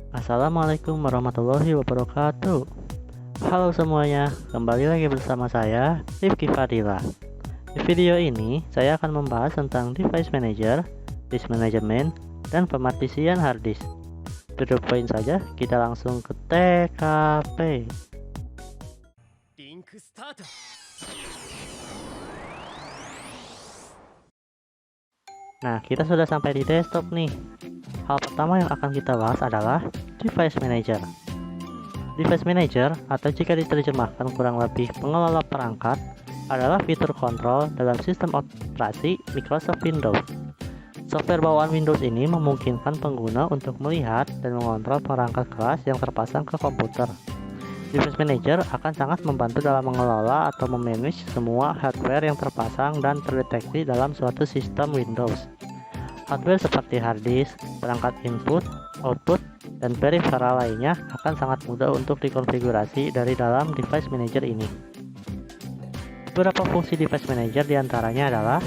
Assalamualaikum warahmatullahi wabarakatuh. Halo semuanya, kembali lagi bersama saya, Rifki Fadila. Di video ini, saya akan membahas tentang device manager, disk management, dan pemartisian hard disk. Duduk poin saja, kita langsung ke TKP. Nah, kita sudah sampai di desktop nih. Hal pertama yang akan kita bahas adalah device manager. Device manager, atau jika diterjemahkan kurang lebih pengelola perangkat, adalah fitur kontrol dalam sistem operasi Microsoft Windows. Software bawaan Windows ini memungkinkan pengguna untuk melihat dan mengontrol perangkat keras yang terpasang ke komputer. Device manager akan sangat membantu dalam mengelola atau memanage semua hardware yang terpasang dan terdeteksi dalam suatu sistem Windows. Hardware seperti hard disk, perangkat input, output, dan peripheral lainnya akan sangat mudah untuk dikonfigurasi dari dalam device manager ini. Beberapa fungsi device manager diantaranya adalah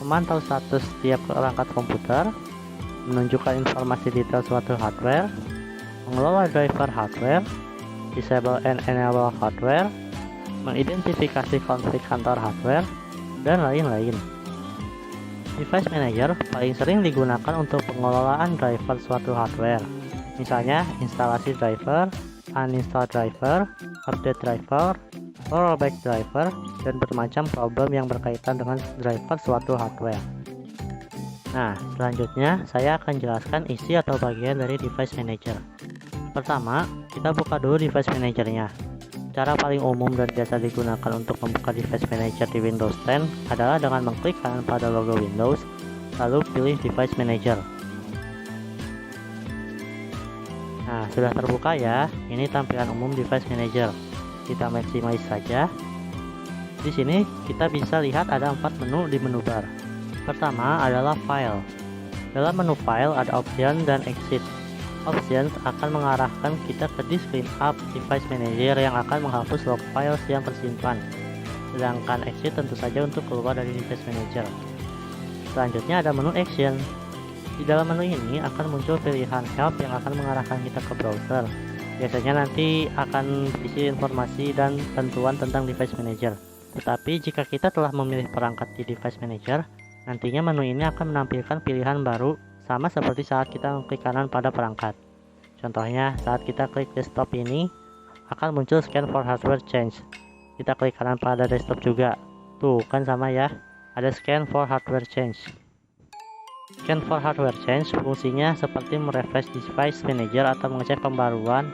memantau status setiap perangkat komputer, menunjukkan informasi detail suatu hardware, mengelola driver hardware, disable and enable hardware, mengidentifikasi konflik kantor hardware, dan lain-lain. Device manager paling sering digunakan untuk pengelolaan driver suatu hardware, misalnya instalasi driver, uninstall driver, update driver, rollback driver, dan bermacam problem yang berkaitan dengan driver suatu hardware. Nah, selanjutnya saya akan jelaskan isi atau bagian dari device manager. Pertama, kita buka dulu device manajernya. Cara paling umum dan biasa digunakan untuk membuka device manager di Windows 10 adalah dengan mengklik kanan pada logo Windows, lalu pilih device manager. Nah, sudah terbuka ya. Ini tampilan umum device manager. Kita maximize saja. Di sini kita bisa lihat ada 4 menu di menu bar. Pertama adalah file. Dalam menu file ada option dan exit. Options akan mengarahkan kita ke disk cleanup device manager yang akan menghapus log files yang tersimpan. Sedangkan exit tentu saja untuk keluar dari device manager. Selanjutnya ada menu action. Di dalam menu ini akan muncul pilihan help yang akan mengarahkan kita ke browser. Biasanya nanti akan berisi informasi dan tentuan tentang device manager. Tetapi jika kita telah memilih perangkat di device manager, nantinya menu ini akan menampilkan pilihan baru sama seperti saat kita klik kanan pada perangkat. Contohnya, saat kita klik desktop ini, akan muncul scan for hardware change. Kita klik kanan pada desktop juga. Tuh, kan sama ya. Ada scan for hardware change. Scan for hardware change fungsinya seperti merefresh device manager atau mengecek pembaruan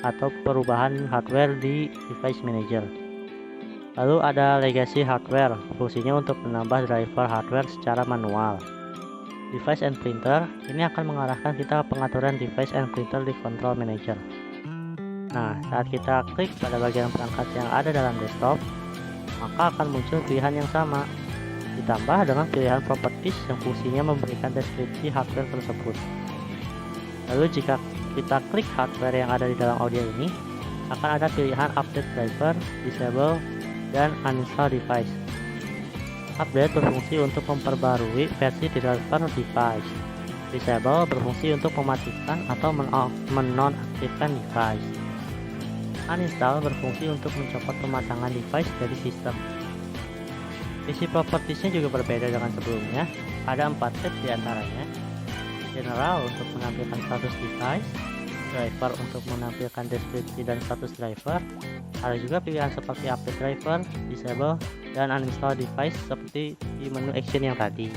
atau perubahan hardware di device manager. Lalu ada legacy hardware, fungsinya untuk menambah driver hardware secara manual. Device and printer, ini akan mengarahkan kita ke pengaturan device and printer di control manager. Nah, saat kita klik pada bagian perangkat yang ada dalam desktop, maka akan muncul pilihan yang sama, ditambah dengan pilihan properties yang fungsinya memberikan deskripsi hardware tersebut. Lalu jika kita klik hardware yang ada di dalam audio ini, akan ada pilihan update driver, disable, dan uninstall device. Update berfungsi untuk memperbarui versi driver device. Disable berfungsi untuk mematikan atau menonaktifkan device. Uninstall berfungsi untuk mencopot pemasangan device dari sistem. Isi propertiesnya juga berbeda dengan sebelumnya. Ada 4 tab diantaranya. General untuk menampilkan status device, driver untuk menampilkan deskripsi dan status driver. Ada juga pilihan seperti update driver, disable, dan uninstall device seperti di menu action yang tadi.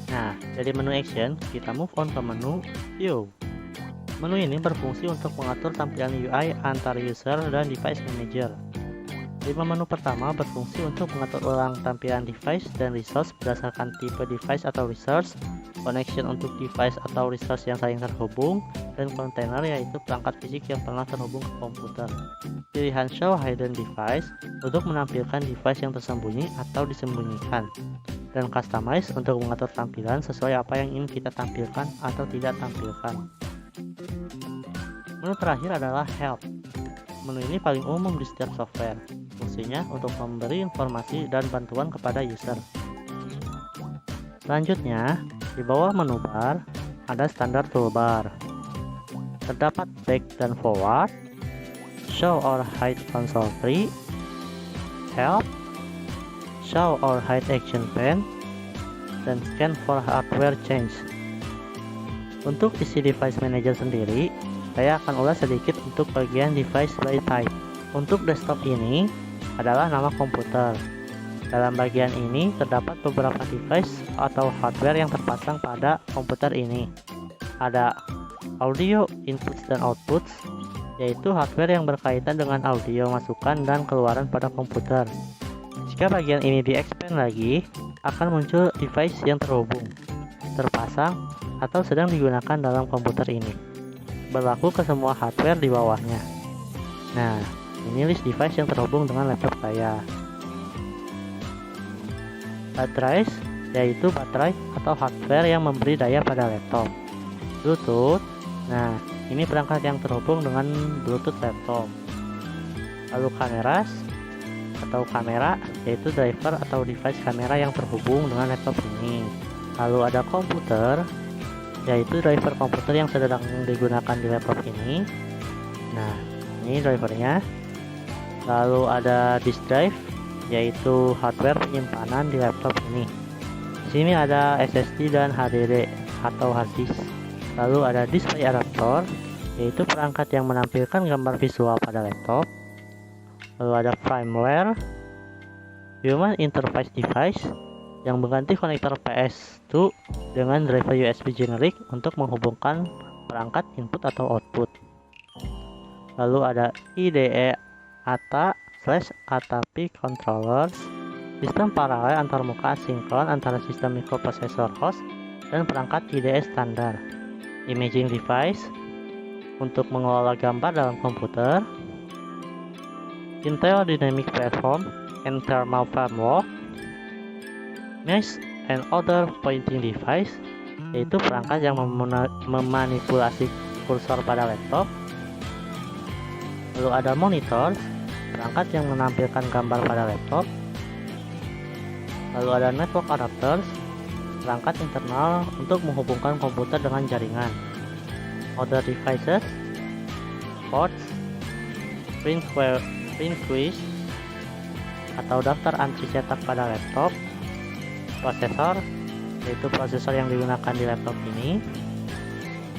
Nah, dari menu action, kita move on ke menu view. Menu ini berfungsi untuk mengatur tampilan UI antar user dan device manager. 5 menu pertama berfungsi untuk mengatur ulang tampilan device dan resource berdasarkan tipe device atau resource, connection untuk device atau resource yang saling terhubung, dan container yaitu perangkat fisik yang pernah terhubung ke komputer. Pilihan show hidden device untuk menampilkan device yang tersembunyi atau disembunyikan, dan customize untuk mengatur tampilan sesuai apa yang ingin kita tampilkan atau tidak tampilkan. Menu terakhir adalah help. Menu ini paling umum di setiap software. Fungsinya untuk memberi informasi dan bantuan kepada user. Selanjutnya, di bawah menu bar ada standar toolbar. terdapat back dan forward, show or hide console tree, help, show or hide action pane, dan scan for hardware change. Untuk isi device manager sendiri, saya akan ulas sedikit untuk bagian device by type. Untuk desktop ini adalah nama komputer. Dalam bagian ini terdapat beberapa device atau hardware yang terpasang pada komputer ini. Ada audio inputs dan outputs, yaitu hardware yang berkaitan dengan audio masukan dan keluaran pada komputer. Jika bagian ini di-expand lagi, akan muncul device yang terhubung, terpasang, atau sedang digunakan dalam komputer ini. Berlaku ke semua hardware di bawahnya. Nah, ini list device yang terhubung dengan laptop saya. Baterai, yaitu baterai atau hardware yang memberi daya pada laptop. Bluetooth, nah ini perangkat yang terhubung dengan Bluetooth laptop. Lalu kameras atau kamera, yaitu driver atau device kamera yang terhubung dengan laptop ini. Lalu ada komputer, yaitu driver komputer yang sedang digunakan di laptop ini. Nah, ini drivernya. Lalu ada disk drive, yaitu hardware penyimpanan di laptop ini. Di sini ada SSD dan HDD atau hard disk. Lalu ada display adapter, yaitu perangkat yang menampilkan gambar visual pada laptop. Lalu ada firmware, human interface device, yang mengganti konektor PS2 dengan driver USB generic untuk menghubungkan perangkat input atau output. Lalu ada IDE ATA/ATAPI controllers, sistem paralel antarmuka asinkron antara sistem microprocessor host dan perangkat IDE standar. Imaging device untuk mengelola gambar dalam komputer. Intel Dynamic Platform and Thermal Framework. Mesh and other pointing device, yaitu perangkat yang memanipulasi kursor pada laptop. Lalu ada monitor, perangkat yang menampilkan gambar pada laptop. Lalu ada network adapters, perangkat internal untuk menghubungkan komputer dengan jaringan. Other devices, ports, print quiz atau daftar antri cetak pada laptop. Prosesor, yaitu prosesor yang digunakan di laptop ini.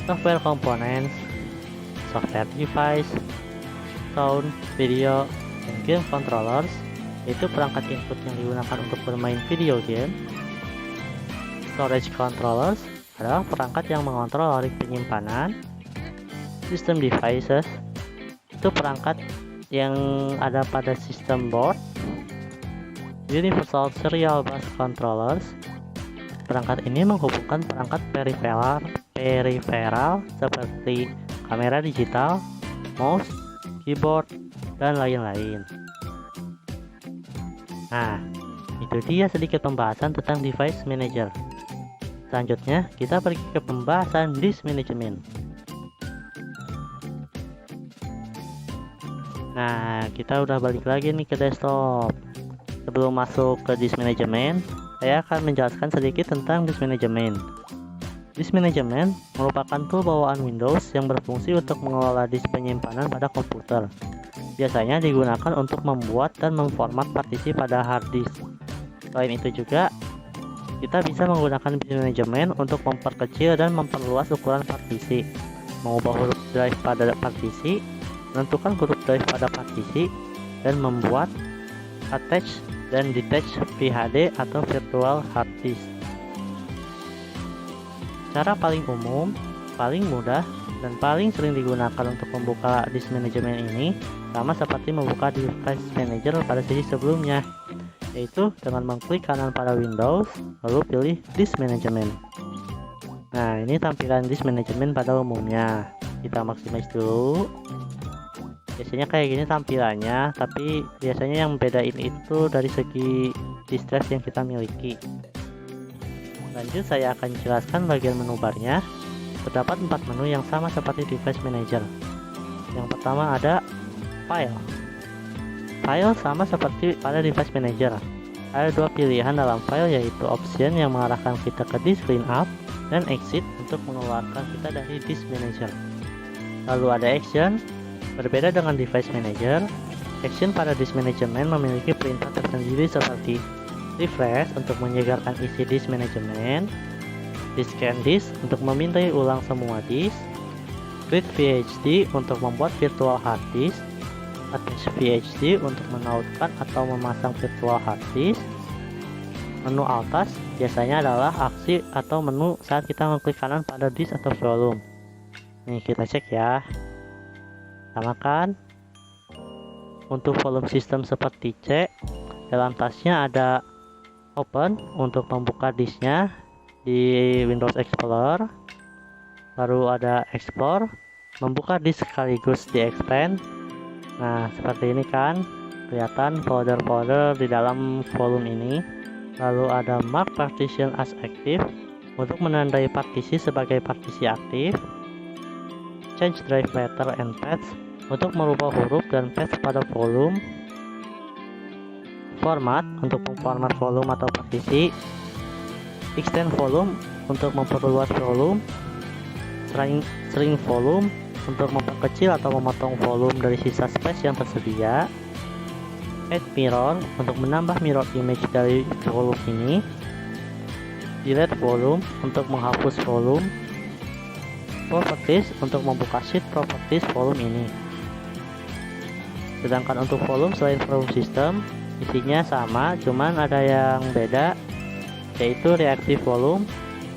Software components, software device, sound, video, dan game controllers, yaitu perangkat input yang digunakan untuk bermain video game. Storage controllers adalah perangkat yang mengontrol lorik penyimpanan. System devices itu perangkat yang ada pada sistem board. Universal Serial Bus Controllers, perangkat ini menghubungkan perangkat periferal seperti kamera digital, mouse, keyboard, dan lain-lain. Nah, itu dia sedikit pembahasan tentang device manager. Selanjutnya, kita pergi ke pembahasan disk management. Nah, kita udah balik lagi nih ke desktop. Sebelum masuk ke disk management, saya akan menjelaskan sedikit tentang disk management. Disk management merupakan tool bawaan Windows yang berfungsi untuk mengelola disk penyimpanan pada komputer. Biasanya digunakan untuk membuat dan memformat partisi pada hard disk. Selain itu juga, kita bisa menggunakan disk management untuk memperkecil dan memperluas ukuran partisi, mengubah huruf drive pada partisi, menentukan huruf drive pada partisi, dan membuat attach dan detach VHD atau virtual hard disk. Cara paling umum, paling mudah, dan paling sering digunakan untuk membuka disk management ini sama seperti membuka device manager pada sesi sebelumnya, yaitu dengan mengklik kanan pada Windows lalu pilih disk management. Nah, ini tampilan disk management pada umumnya. Kita maximize dulu. Biasanya kayak gini tampilannya, tapi biasanya yang bedain itu dari segi disk drive yang kita miliki. Lanjut, saya akan jelaskan bagian menu barnya. Terdapat 4 menu yang sama seperti device manager. Yang pertama ada file. File sama seperti pada device manager. Ada dua pilihan dalam file, yaitu option yang mengarahkan kita ke disk cleanup dan exit untuk mengeluarkan kita dari disk manager. Lalu ada action. Berbeda dengan device manager, action pada disk management memiliki perintah tersendiri seperti refresh untuk menyegarkan isi disk manajemen, scan disk untuk memintai ulang semua disk, create VHD untuk membuat virtual hard disk, attach VHD untuk menautkan atau memasang virtual hard disk. Menu atas biasanya adalah aksi atau menu saat kita mengklik kanan pada disk atau volume. Nih kita cek ya. Samakan. Untuk volume system seperti C, dalam tasnya ada open untuk membuka disknya di Windows Explorer. Baru ada explore, membuka disk sekaligus di expand. Nah seperti ini kan, kelihatan folder-folder di dalam volume ini. Lalu ada mark partition as active untuk menandai partisi sebagai partisi aktif. Change drive letter and paths untuk merubah huruf dan paths pada volume. Format untuk memformat volume atau partisi. Extend volume untuk memperluas volume. Shrink volume untuk memperkecil atau memotong volume dari sisa space yang tersedia. Add mirror untuk menambah mirror image dari volume ini. Delete volume untuk menghapus volume. Properties untuk membuka sheet properties volume ini. Sedangkan untuk volume selain volume system, isinya sama, cuman ada yang beda, yaitu reactive volume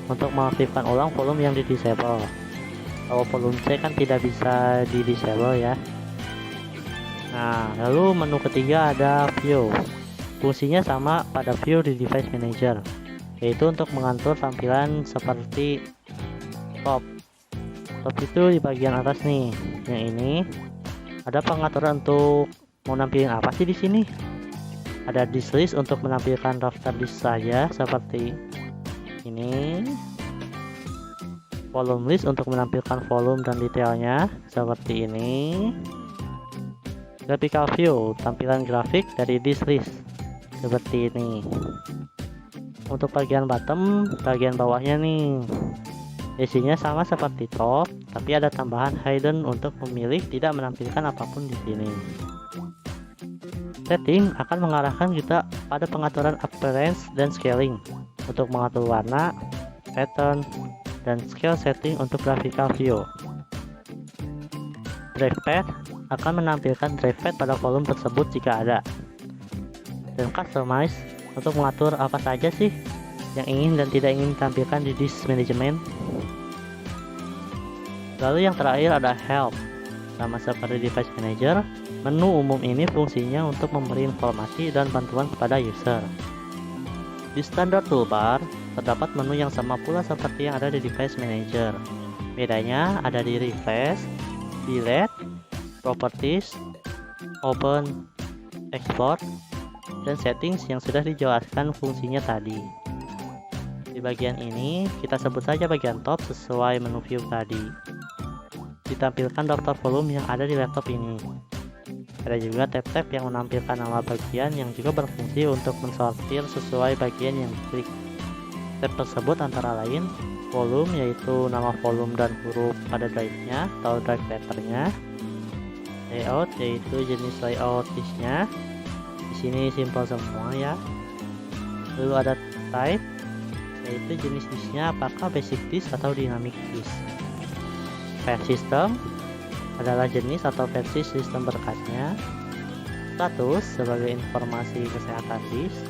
untuk mengaktifkan ulang volume yang di disable. Kalau volume C kan tidak bisa di disable ya. Nah, lalu menu ketiga ada view. Fungsinya sama pada view di device manager, yaitu untuk mengatur tampilan seperti top. Top itu di bagian atas nih. Yang ini ada pengaturan untuk mau nampilin apa sih di sini. Ada disk list untuk menampilkan daftar disk saja seperti ini. Volume list untuk menampilkan volume dan detailnya seperti ini. Graphical view, tampilan grafik dari disk list seperti ini. Untuk bagian bottom, bagian bawahnya nih, isinya sama seperti top, tapi ada tambahan hidden untuk memilih tidak menampilkan apapun di sini. Setting akan mengarahkan kita pada pengaturan appearance dan scaling untuk mengatur warna, pattern, dan scale setting untuk graphical view. Drive pad akan menampilkan drive pad pada volume tersebut jika ada. Dan customize untuk mengatur apa saja sih yang ingin dan tidak ingin ditampilkan di disk management. Lalu yang terakhir ada help. Sama seperti device manager, menu umum ini fungsinya untuk memberi informasi dan bantuan kepada user. Di standar toolbar terdapat menu yang sama pula seperti yang ada di device manager. Bedanya ada di refresh, delete, properties, open, export, dan settings yang sudah dijelaskan fungsinya tadi. Di bagian ini kita sebut saja bagian top sesuai menu view tadi. Ditampilkan daftar volume yang ada di laptop ini. Ada juga tab-tab yang menampilkan nama bagian yang juga berfungsi untuk mensortir sesuai bagian yang diklik. Tab tersebut antara lain volume, yaitu nama volume dan huruf pada drive-nya atau drive letternya. Layout, yaitu jenis layout disknya. Di sini simple semua ya. Lalu ada type, yaitu jenis disknya apakah basic disk atau dynamic disk. File system adalah jenis atau versi sistem berkasnya. Status sebagai informasi kesehatan disk.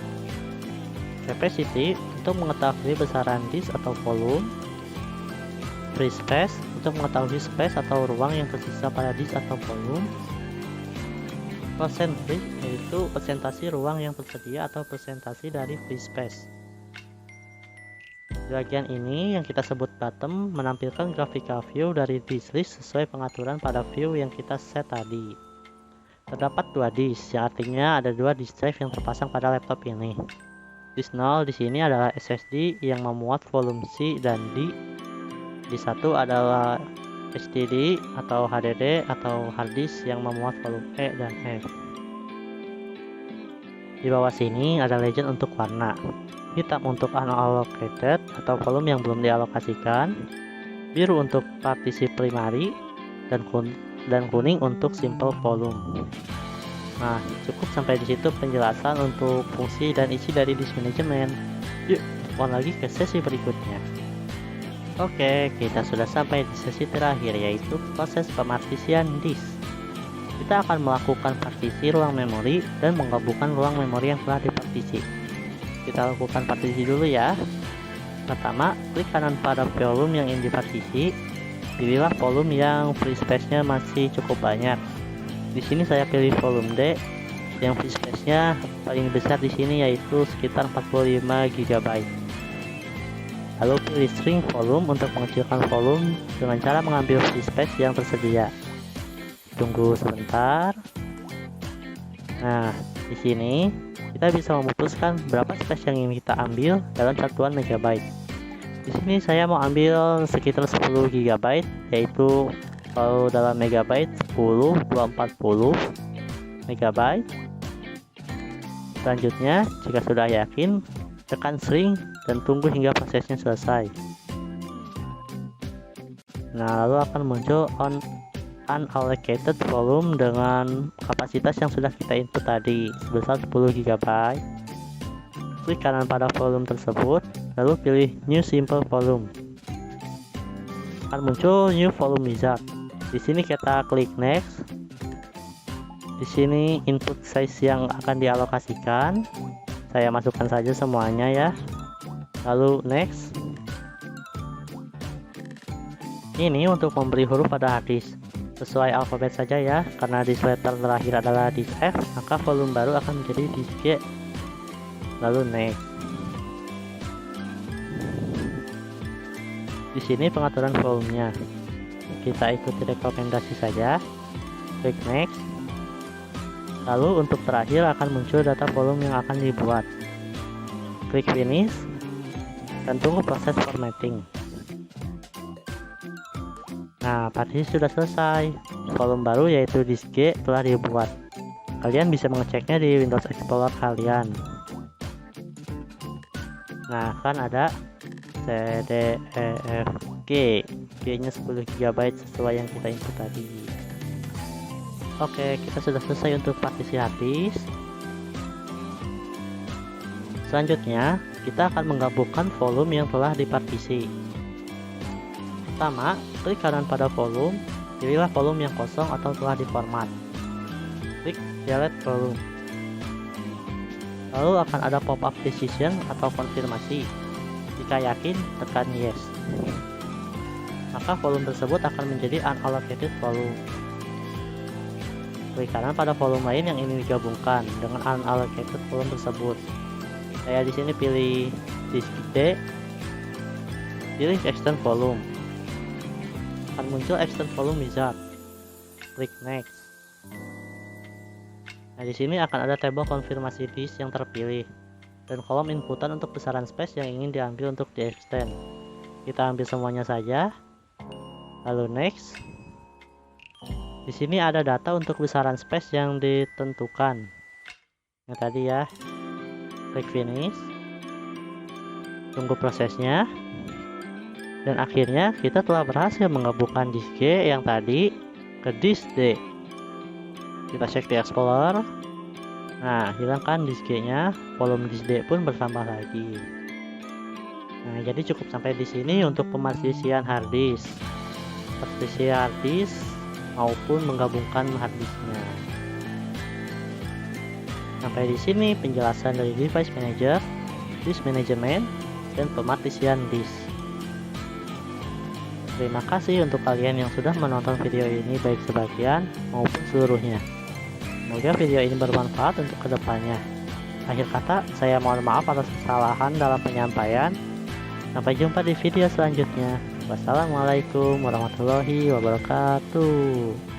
Capacity untuk mengetahui besaran disk atau volume. Free space untuk mengetahui space atau ruang yang tersisa pada disk atau volume. Percent free yaitu persentasi ruang yang tersedia atau persentasi dari free space. Di bagian ini yang kita sebut bottom menampilkan graphical view dari disk list sesuai pengaturan pada view yang kita set tadi. Terdapat dua disk, yang artinya ada dua disk drive yang terpasang pada laptop ini. Disk 0 di sini adalah SSD yang memuat volume C dan D. Disk 1 adalah HDD atau HDD atau hard disk yang memuat volume E dan F. Di bawah sini ada legend untuk warna. Hitam untuk unallocated atau volume yang belum dialokasikan. Biru untuk partisi primary. dan kuning untuk simple volume. Nah, cukup sampai di situ penjelasan untuk fungsi dan isi dari disk management. Yuk, on lagi ke sesi berikutnya. Oke, kita sudah sampai di sesi terakhir, yaitu proses pemartisian disk. Kita akan melakukan partisi ruang memori dan menggabungkan ruang memori yang telah dipartisi. Kita lakukan partisi dulu ya. Pertama, klik kanan pada volume yang ingin dipartisi. Pilihlah volume yang free space-nya masih cukup banyak. Di sini saya pilih volume D yang free space-nya paling besar di sini, yaitu sekitar 45 GB. Lalu pilih string volume untuk mengecilkan volume dengan cara mengambil free space yang tersedia. Tunggu sebentar. Nah, di sini kita bisa memutuskan berapa space yang ingin kita ambil dalam satuan megabyte. Di sini saya mau ambil sekitar 10 GB, yaitu kalau dalam megabyte 10 240 megabyte. Selanjutnya, jika sudah yakin, tekan string dan tunggu hingga prosesnya selesai. Nah, lalu akan muncul unallocated volume dengan kapasitas yang sudah kita input tadi sebesar 10 GB. Klik kanan pada volume tersebut, lalu pilih New Simple Volume. Akan muncul New Volume Wizard. Di sini kita klik Next. Di sini input size yang akan dialokasikan. Saya masukkan saja semuanya ya. Lalu Next. Ini untuk memberi huruf pada hard disk. Sesuai alfabet saja ya, karena disk letter terakhir adalah disk F, maka volume baru akan menjadi disk G. Lalu Next. Di sini pengaturan volumenya. Kita ikuti rekomendasi saja. Klik Next. Lalu untuk terakhir akan muncul data volume yang akan dibuat. Klik Finish dan tunggu proses formatting. Nah, partisi sudah selesai. Volume baru yaitu disk G telah dibuat. Kalian bisa mengeceknya di Windows Explorer kalian. Nah, kan ada C, D, E, F, G. G-nya 10 GB sesuai yang kita input tadi. Oke, kita sudah selesai untuk partisi hard disk. Selanjutnya, kita akan menggabungkan volume yang telah dipartisi. Pertama, klik kanan pada volume, pilihlah volume yang kosong atau telah diformat. Klik delete volume. Lalu akan ada pop-up decision atau konfirmasi. Jika yakin, tekan yes. Maka volume tersebut akan menjadi unallocated volume. Klik kanan pada volume lain yang ingin digabungkan dengan unallocated volume tersebut. Saya di sini pilih disk D, pilih extend volume. Akan muncul extend volume wizard. Klik next. Nah, di sini akan ada tabel konfirmasi disk yang terpilih dan kolom inputan untuk besaran space yang ingin diambil untuk di extend. Kita ambil semuanya saja. Lalu next. Di sini ada data untuk besaran space yang ditentukan. Yang tadi ya. Klik finish. Tunggu prosesnya. Dan akhirnya kita telah berhasil menggabungkan disk G yang tadi ke disk D. Kita cek di Explorer. Nah, hilangkan disk G-nya, volume disk D pun bertambah lagi. Nah, jadi cukup sampai di sini untuk pemartisian hard disk. Partisi hard disk maupun menggabungkan hard disknya. Sampai di sini penjelasan dari device manager, disk management, dan pemartisian disk. Terima kasih untuk kalian yang sudah menonton video ini baik sebagian maupun seluruhnya. Semoga video ini bermanfaat untuk kedepannya. Akhir kata, saya mohon maaf atas kesalahan dalam penyampaian. Sampai jumpa di video selanjutnya. Wassalamualaikum warahmatullahi wabarakatuh.